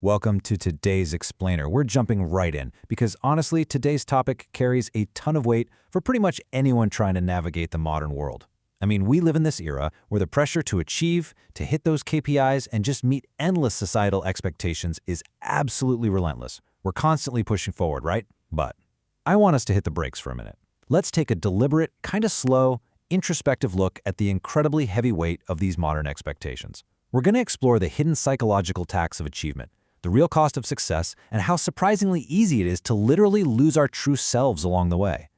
Welcome to today's explainer. We're jumping right in because honestly, today's topic carries a ton of weight for pretty much anyone trying to navigate the modern world. I mean, we live in this era where the pressure to achieve, to hit those KPIs, and just meet endless societal expectations is absolutely relentless. We're constantly pushing forward, right? But I want us to hit the brakes for a minute. Let's take a deliberate, kind of slow, introspective look at the incredibly heavy weight of these modern expectations. We're going to explore the hidden psychological tax of achievement, the real cost of success, and how surprisingly easy it is to literally lose our true selves along the way.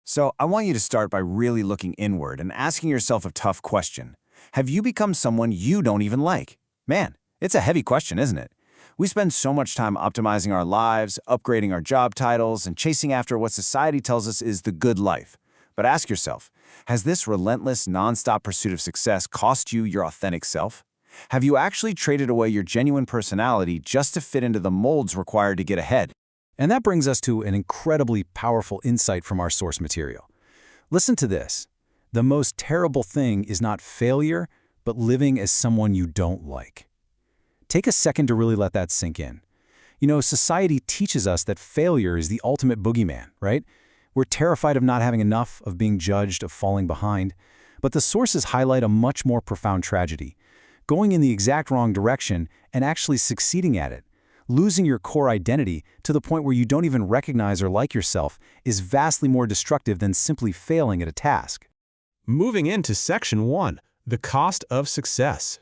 So I want you to start by really looking inward and asking yourself a tough question. Have you become someone you don't even like? Man, it's a heavy question, isn't it? We spend so much time optimizing our lives, upgrading our job titles, and chasing after what society tells us is the good life. But ask yourself, has this relentless, nonstop pursuit of success cost you your authentic self? Have you actually traded away your genuine personality just to fit into the molds required to get ahead? And that brings us to an incredibly powerful insight from our source material. Listen to this. The most terrible thing is not failure, but living as someone you don't like. Take a second to really let that sink in. You know, society teaches us that failure is the ultimate boogeyman, right? We're terrified of not having enough, of being judged, of falling behind. But the sources highlight a much more profound tragedy. Going in the exact wrong direction and actually succeeding at it, losing your core identity to the point where you don't even recognize or like yourself, is vastly more destructive than simply failing at a task. Moving into Section 1, the cost of success.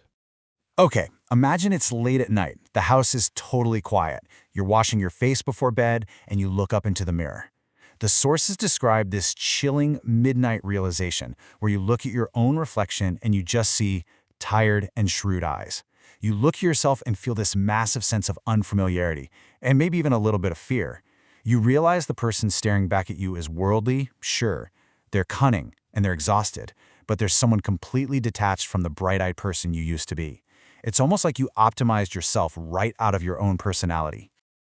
Okay, imagine it's late at night. The house is totally quiet. You're washing your face before bed, and you look up into the mirror. The sources describe this chilling midnight realization where you look at your own reflection and you just see tired and shrewd eyes. You look at yourself and feel this massive sense of unfamiliarity, and maybe even a little bit of fear. You realize the person staring back at you is worldly, sure. They're cunning, and they're exhausted, but there's someone completely detached from the bright-eyed person you used to be. It's almost like you optimized yourself right out of your own personality.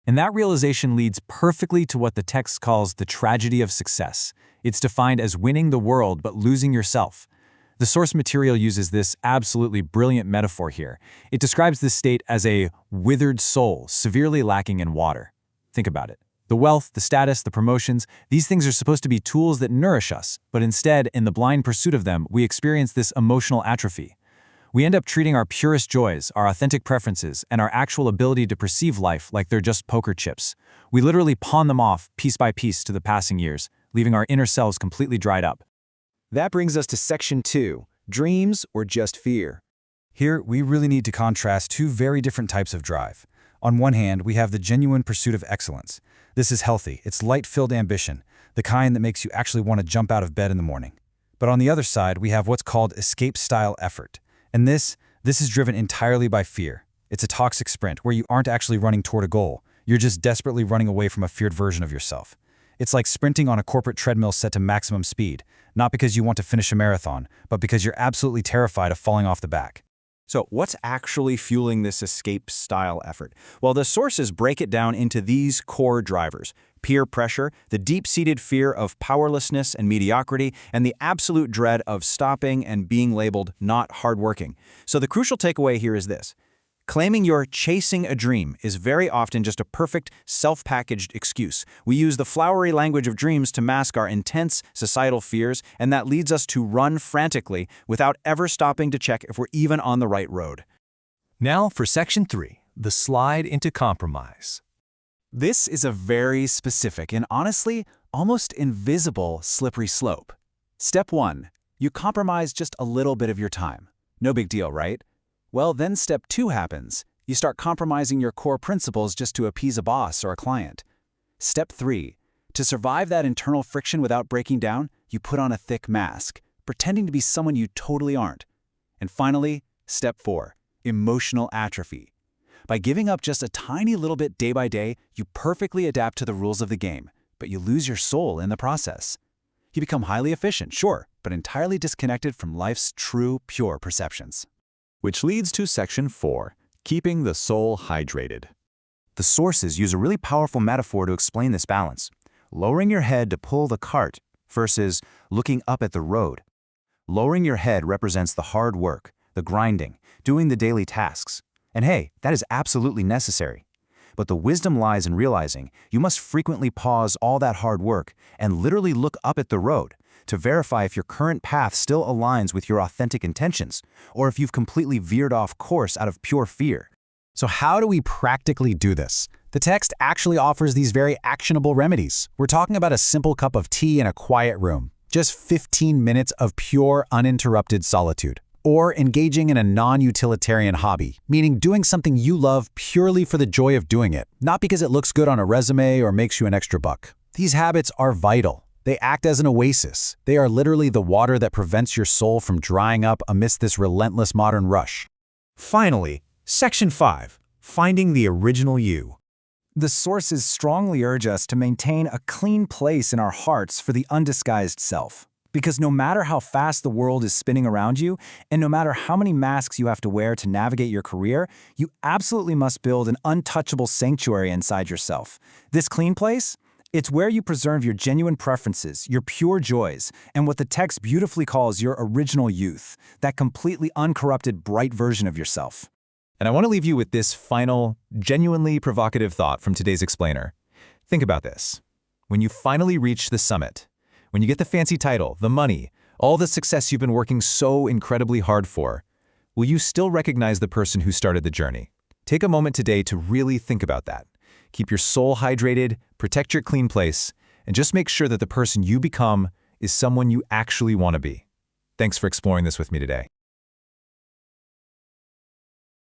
And that realization leads perfectly to what the text calls the tragedy of success. It's defined as winning the world but losing yourself. The source material uses this absolutely brilliant metaphor here. It describes this state as a withered soul, severely lacking in water. Think about it. The wealth, the status, the promotions, these things are supposed to be tools that nourish us, but instead, in the blind pursuit of them, we experience this emotional atrophy. We end up treating our purest joys, our authentic preferences, and our actual ability to perceive life like they're just poker chips. We literally pawn them off piece by piece to the passing years, leaving our inner selves completely dried up. That brings us to Section 2, dreams or just fear. Here, we really need to contrast two very different types of drive. On one hand, we have the genuine pursuit of excellence. This is healthy, it's light-filled ambition, the kind that makes you actually want to jump out of bed in the morning. But on the other side, we have what's called escape-style effort. And this is driven entirely by fear. It's a toxic sprint where you aren't actually running toward a goal. You're just desperately running away from a feared version of yourself. It's like sprinting on a corporate treadmill set to maximum speed, not because you want to finish a marathon, but because you're absolutely terrified of falling off the back. So what's actually fueling this escape-style effort? Well, the sources break it down into these core drivers: peer pressure, the deep-seated fear of powerlessness and mediocrity, and the absolute dread of stopping and being labeled not hardworking. So the crucial takeaway here is this. Claiming you're chasing a dream is very often just a perfect, self-packaged excuse. We use the flowery language of dreams to mask our intense societal fears, and that leads us to run frantically without ever stopping to check if we're even on the right road. Now for Section 3, the slide into compromise. This is a very specific and honestly, almost invisible slippery slope. Step 1. You compromise just a little bit of your time. No big deal, right? Well, then Step 2 happens. You start compromising your core principles just to appease a boss or a client. Step 3. To survive that internal friction without breaking down, you put on a thick mask, pretending to be someone you totally aren't. And finally, Step 4. Emotional atrophy. By giving up just a tiny little bit day by day, you perfectly adapt to the rules of the game, but you lose your soul in the process. You become highly efficient, sure, but entirely disconnected from life's true, pure perceptions. Which leads to Section 4, keeping the soul hydrated. The sources use a really powerful metaphor to explain this balance. Lowering your head to pull the cart versus looking up at the road. Lowering your head represents the hard work, the grinding, doing the daily tasks. And hey, that is absolutely necessary. But the wisdom lies in realizing you must frequently pause all that hard work and literally look up at the road to verify if your current path still aligns with your authentic intentions, or if you've completely veered off course out of pure fear. So how do we practically do this? The text actually offers these very actionable remedies. We're talking about a simple cup of tea in a quiet room, just 15 minutes of pure, uninterrupted solitude. Or engaging in a non-utilitarian hobby, meaning doing something you love purely for the joy of doing it, not because it looks good on a resume or makes you an extra buck. These habits are vital. They act as an oasis. They are literally the water that prevents your soul from drying up amidst this relentless modern rush. Finally, Section 5, Finding the Original You. The sources strongly urge us to maintain a clean place in our hearts for the undisguised self. Because no matter how fast the world is spinning around you, and no matter how many masks you have to wear to navigate your career, you absolutely must build an untouchable sanctuary inside yourself. This clean place? It's where you preserve your genuine preferences, your pure joys, and what the text beautifully calls your original youth, that completely uncorrupted, bright version of yourself. And I want to leave you with this final, genuinely provocative thought from today's explainer. Think about this. When you finally reach the summit, when you get the fancy title, the money, all the success you've been working so incredibly hard for, will you still recognize the person who started the journey? Take a moment today to really think about that. Keep your soul hydrated, protect your clean place, and just make sure that the person you become is someone you actually want to be. Thanks for exploring this with me today.